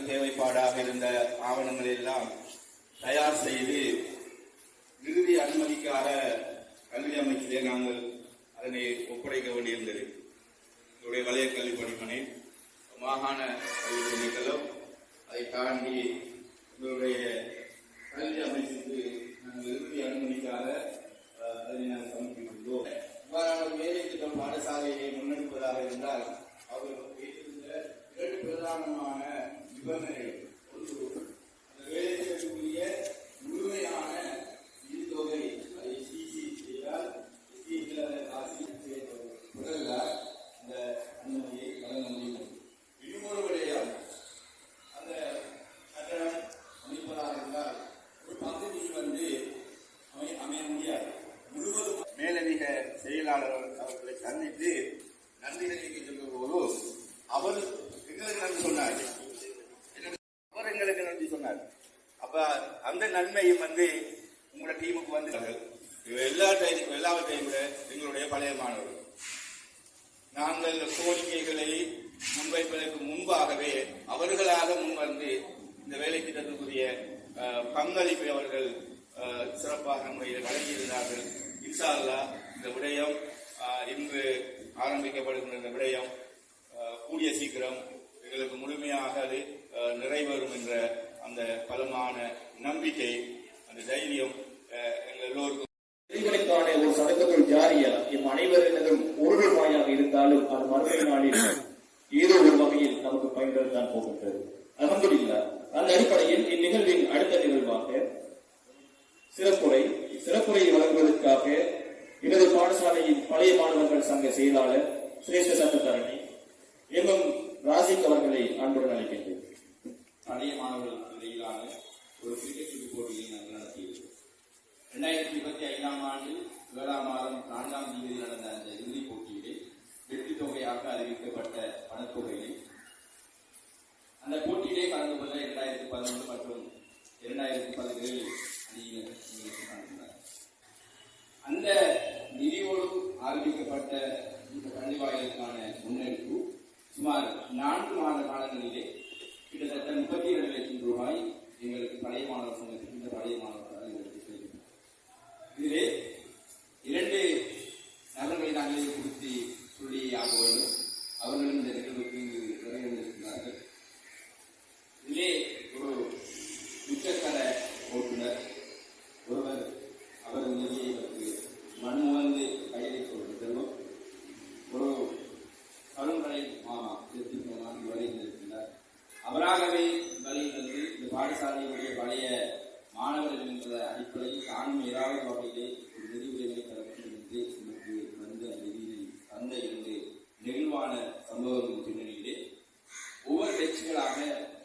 தேவைப்பாடாக இருந்த ஆவணங்கள் எல்லாம் தயார் செய்து இறுதி அனுமதிக்காக கல்வி அமைச்சிலே நாங்கள் அதனை ஒப்படைக்க வேண்டியிருந்தது. என்னுடைய வலய கல்வி பணிமனை மாகாண கல்வி திணைக்களம் அதை தாண்டி எங்களுடைய கல்வி அமைச்சுக்கு நாங்கள் இறுதி அனுமதிக்காக அதனை நாங்கள் சமர்ப்பிக்கின்றோம். இவ்வாறான வேலை திட்டம் பாடசாலையை முன்னெடுப்பதாக இருந்தால் அவர்கள் வைத்திருந்த 2 பிரதானமான நிபந்தனைகள். ஒன்று, அந்த வேலை திட்டத்துக்குரிய முழுமையான நிதித்தொகை அதை சிசி செய்தால் முதல்ல அந்த அனுமதியை வழங்க முடியும். இன்னொரு விடயம், அந்த கட்டணம் அமைப்பதாக இருந்தால் ஒரு பகுதி அமைய முடியாது. முழுவதும் மேலதிக செயலாளர் அவர்களை சந்தித்து நன்றி தெரிவிக்க சொல்லும் போது அவர் எங்களுக்கு நன்றி சொன்னார். அவர் எங்களுக்கு நன்றி சொன்னார். அப்ப அந்த நன்மையும் உங்களோட டீமுக்கு எல்லாவற்றையும் விட எங்களுடைய பழைய மாணவர்கள் நாங்கள் கோரிக்கைகளை முன்வைப்பதற்கு முன்பாகவே அவர்களாக முன்வந்து இந்த வேலை திட்டத்துக்குரிய பங்களிப்பை அவர்கள் சிறப்பான முறையில் வழங்கியிருந்தார்கள். இன்ஷா அல்லாஹ் இந்த விடயம் இன்று ஆரம்பிக்கப்படுகின்ற இந்த விடயம் கூடிய சீக்கிரம் எங்களுக்கு முழுமையாக அது நிறைவேறும் என்ற அந்த பலமான நம்பிக்கை, அந்த தைரியம் எங்கள் எல்லோருக்கும் ஒரு சதக்கத்துள் ஜாரியா எம் அனைவரினதும் ஒரு ரூபாயாக இருந்தாலும் அது மறுமை நாளில் ஏதோ ஒரு வகையில் நமக்கு பயன்பெறத் தான் போகின்றது. அல்ஹம்துலில்லாஹ். அந்த அடிப்படையில் இந்நிகழ்வின் அடுத்த நிகழ்வாக சிறப்புரை வழங்குவதற்காக எனது பாடசாலையின் பழைய மாணவர்கள் சங்க செயலாளர் சிரேஷ்ட சட்டத்தரணி எம் ராசிக் அவர்களை அன்புடன் அழைக்கின்றேன். பழைய மாணவர்களுக்கு இடையிலான ஒரு கிரிக்கெட் சுற்று போட்டியை நாங்கள் நடத்தியிருக்கிறோம். 2025ஆம் ஆண்டு 7ஆம் மாதம் 4ஆம் தேதி நடந்த அந்த இறுதிப் போட்டியிலே வெற்றி தொகையாக அறிவிக்கப்பட்ட பணத்தொகையை அந்த போட்டியிலே கலந்து கொள்ள 2011 மற்றும் 2017 அணியினர் அந்த நிதியோடு ஆரம்பிக்கப்பட்ட இந்த பள்ளி வாயிலுக்கான முன்னெடுப்பு சுமார் 4 மாத காலங்களிலே கிட்டத்தட்ட 32 லட்சம் ரூபாய் அவராகவே வழியிலிருந்து இந்த பாடசாலையுடைய பழைய மாணவர்கள் என்ற அடிப்படையில் தானும் ஏதாவது வகையிலே ஒரு நிதி உதவியை தர வேண்டும் என்று எனக்கு வந்து அந்த நிதியை தந்த இரண்டு நெகிழ்வான சம்பவங்களின் பின்னணியிலே ஒவ்வொரு கட்சிகளாக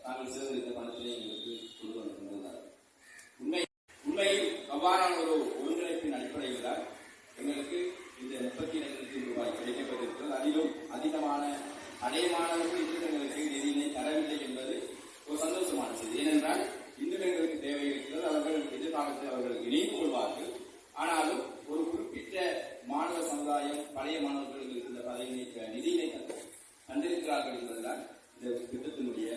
தாங்கள் சேர்ந்திருந்த பணத்திலே எங்களுக்கு கொண்டு வந்து கொண்டிருந்தார்கள். உண்மையில் அவ்வாறான ஒரு ஒருங்கிணைப்பின் அடிப்படையில் தான் எங்களுக்கு இந்த 32,000 ரூபாய் கிடைக்கப்பட்டிருக்கிறது. அதிலும் அதிகமான அடையமானவர்கள் இன்னும் எங்களுக்கு நிதியினை தரவில்லை என்பது ஒரு சந்தோஷமான செய்தி. ஏனென்றால் இன்னும் எங்களுக்கு தேவை இருக்கிறது. அவர்கள் எதிர்காலத்தில் அவர்கள் இணைந்து கொள்வார்கள். ஆனாலும் ஒரு குறிப்பிட்ட மாணவ சமுதாயம் பழைய மாணவர்களுக்கு இந்த பதவியினை நிதியினை தந்திருக்கிறார்கள் என்பதுதான் இந்த திட்டத்தினுடைய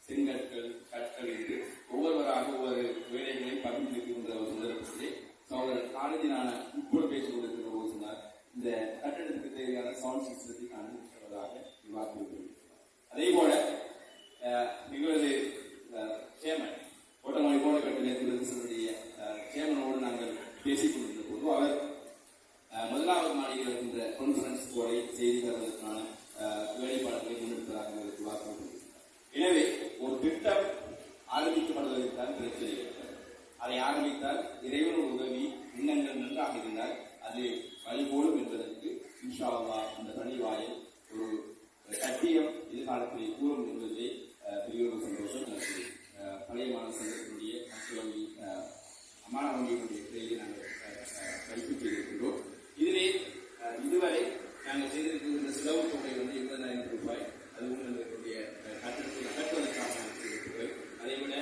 செங்கற்கள் கற்கள் என்று ஒவ்வொருவராக ஒவ்வொரு வேலைகளை பகிர்ந்திருக்கின்ற ஒரு சந்தர்ப்பத்திலே சகோதரர் காலத்தினான உட்பட பேசிக் கொண்டிருக்கிற போது சொன்னார், இந்த கட்டடத்துக்கு தேவையான சவுண்ட் சிஸ்டத்தை காண்பிப்பதாக விவாதித்திருக்கிறார். அதே போல எங்களது சேர்மன் ஓட்டமொழி போல கட்டிடத்தினுடைய சேர்மனோடு நாங்கள் பேசிக் கொண்டிருந்த போது அவர் முதலாவது மாடியில் இருக்கின்ற கான்பரன்ஸ் போர்டை செய்து தருவதற்கான வேலைப்பாடுகளை முன்னெடுப்பதாக எங்களுக்கு வாக்குறுதி. எனவே ஒரு திட்டம் ஆரம்பிக்கப்படுவதற்கான பிரச்சனை இருக்கிறது. அதை ஆரம்பித்தால் இறைவனோட உதவி எண்ணங்கள் நன்றாக இருந்தால் அது வழிபோடும் என்பதற்கு இன்ஷா அல்லாஹ் அந்த பள்ளிவாயில் ஒரு சத்தியம் எதிர்காலத்தில் கூறும் என்பதிலே பெரிய ஒரு சந்தோஷம். பழைய மாணவ சங்கத்தினுடைய மக்கள் வங்கி அம்மான வங்கியினுடைய துறையிலே நாங்கள் படிப்பு செய்திருக்கின்றோம். இதிலே இதுவரை நாங்கள் செய்திருக்கின்ற செலவு தொகை வந்து 20,000 ரூபாய். அதுவும் எங்களுடைய கட்டணத்தை அகற்றுவதற்காக தொகை. அதைவிட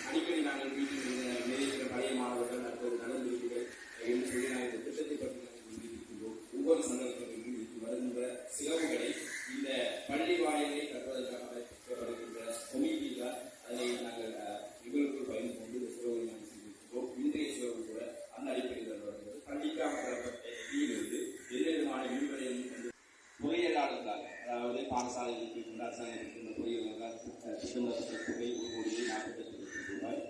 அடிக்கடி நாங்கள் வீட்டில் நிறைய பழைய மாணவர்கள் அப்போது நடந்திருக்கிறோம் என்று சொல்லி நாங்கள் இந்த திட்டத்தை பற்றி இருக்கின்றோம். ஒவ்வொரு சந்தர்ப்பத்திலும் வருகின்ற செலவுகளை இந்த பள்ளி வாயிலை கட்டுவதற்காக வைக்கப்படுகின்ற கமிட்டியில் அதை நாங்கள் எங்களுக்கு பயந்து கொண்டு இந்த செலவுகளை நாங்கள் செய்திருக்கிறோம். இன்றைய செலவு கூட அந்த அடிப்படையில் வருகிறது. பள்ளிக்காக பெறப்பட்ட நிதியிலிருந்து எந்த விதமான விடுமுறையும் பொறியியலாளர்களாக, அதாவது பாடசாலைகளுக்கு அரசாங்கத்திற்கு பொறியியலாளர்கள் திட்டமிடப்பட்ட தொகை 1,48,00,000 ரூபாய்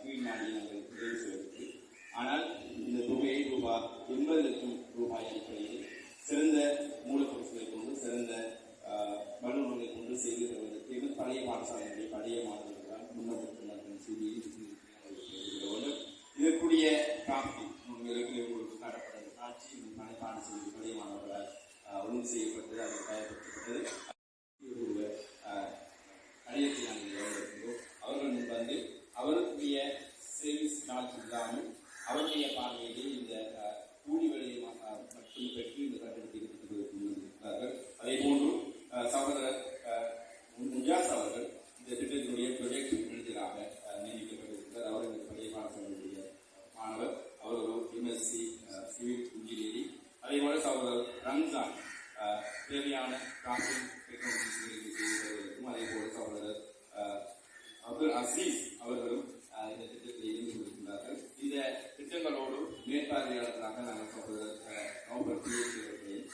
கீழ் மாடியை நாங்கள் நிறைவு செய்வதற்கு. ஆனால் இந்த தொகையை ரூபாய் 80,00,000 ரூபாய் அடிப்படையில் சிறந்த மூலப்பொருட்களை கொண்டு சிறந்த வல்லுநர்களை கொண்டு செய்து தருவதற்கு இது பழைய பாடசாலைகளை பழைய மாணவர்களால் முன்னெடுத்துள்ளார்கள் செய்தி இதற்குரிய காப்பி உங்களுக்கு காட்டப்பட்டது காட்சி பாடசாலை பழைய மாணவர்களால் ஒழுங்கு செய்யப்பட்டது, அதை பயன்படுத்தப்பட்டது. கடிதத்தை நாங்கள் கவனிக்கிறோம். அவர்கள் முன் வந்து அவருடைய சர்வீஸ் சார்ஜ் இல்லாமல் அவருடைய பார்வையிலே இந்த கூலி வேலையை மட்டும் பெற்று இந்த கட்டணத்தை இருக்கிறார்கள். அதே போன்று சகோதரர் முஜாஸ் அவர்கள் இந்த திட்டத்தினுடைய ப்ரொஜெக்ட் மேனேஜராக நியமிக்கப்பட்டிருக்கிறார். அவர் இந்த பழைய பாடசாலையுடைய மாணவர். அவர் ஒரு எம்எஸ்சி சிவில் இன்ஜினியரிங். அதே போல சகோதரர் ரம்ஜான் தேவையான காப்பிங் டெக்னாலஜி செய்து வருவதற்கும் அதே போல சகோதரர் அப்துல் அசீஸ் அவர்களும் இந்த திட்டத்தில் இணைந்து கொண்டிருக்கிறார்கள். இந்த திட்டங்களோடு மேற்பார்வையாளர்களாக நாங்கள் சகோதரர் நவம்பர் அவர்களையும்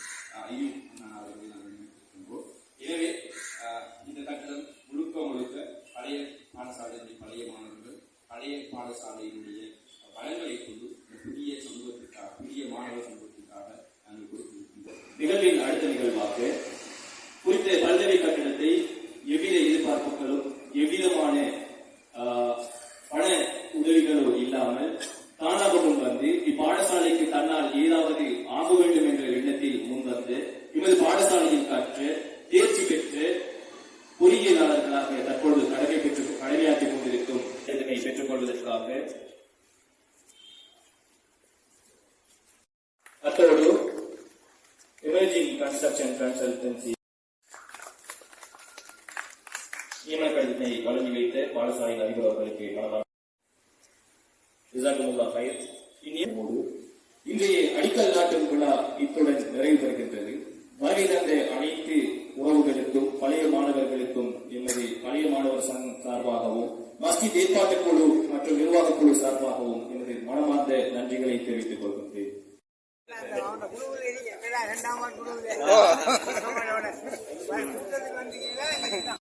ஐயும் அவர்களை நாங்கள் நியமித்திருக்கின்றோம். எனவே இந்த கட்டணம் முழுக்க பழைய பாடசாலையினுடைய பழைய மாணவர்கள் பழைய பாடசாலையினுடைய வளங்களை கொண்டு புதிய சமூகத்திற்காக புதிய மாணவர் சமூகத்திற்காக நாங்கள் கொடுத்திருக்கின்றோம். நிகழ்வின் அடுத்த நிகழ்வாக குறித்த கல்வி கட்டணத்தை எவ்வித எதிர்பார்ப்புகளும் எவ்விதமான பண உதவிகளோ இல்லாமல் தானாக முன் வந்து இப்பாடசாலைக்கு தன்னால் ஏதாவது ஆக வேண்டும் என்ற எண்ணத்தில் முன்வந்து இவரது பாடசாலையில் கற்று தேர்ச்சி பெற்று பொறியியலாளர்களாக தற்பொழுது கடமையாற்றிக் கொண்டிருக்கும் இதனை பெற்றுக் கொள்வதற்காக அத்தோடு எமர்ஜிங் கன்ஸ்ட்ரக்ஷன் கன்சல்டன்சி நியமன கடிதத்தை வழங்கி வைத்த பாடசாலை அதிபர் அவர்களுக்கு இன்றைய அடிக்கல் நாட்டும் விழா இத்துடன் நிறைவு பெறுகின்றது. வருகை தந்த அனைத்து உறவுகளுக்கும் பழைய மாணவர்களுக்கும் எமது பழைய மாணவர் சங்கம் சார்பாகவும் மஸ்ஜித் ஏற்பாட்டுக் குழு மற்றும் நிர்வாகக் குழு சார்பாகவும் எமது மனமார்ந்த நன்றிகளை தெரிவித்துக் கொள்கின்றேன்.